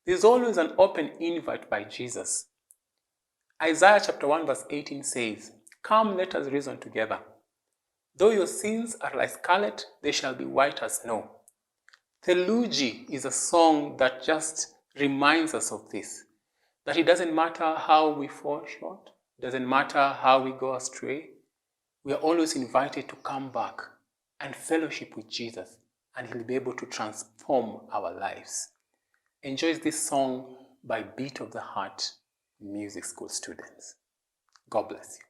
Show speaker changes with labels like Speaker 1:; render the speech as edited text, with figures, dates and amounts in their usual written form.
Speaker 1: There's always an open invite by Jesus. Isaiah chapter 1 verse 18 says, "Come, let us reason together. Though your sins are like scarlet, they shall be white as snow." Theluji is a song that just reminds us of this, that it doesn't matter how we fall short, it doesn't matter how we go astray, we are always invited to come back and fellowship with Jesus, and He'll be able to transform our lives. Enjoy this song by Beat of the Heart Music School students. God bless you.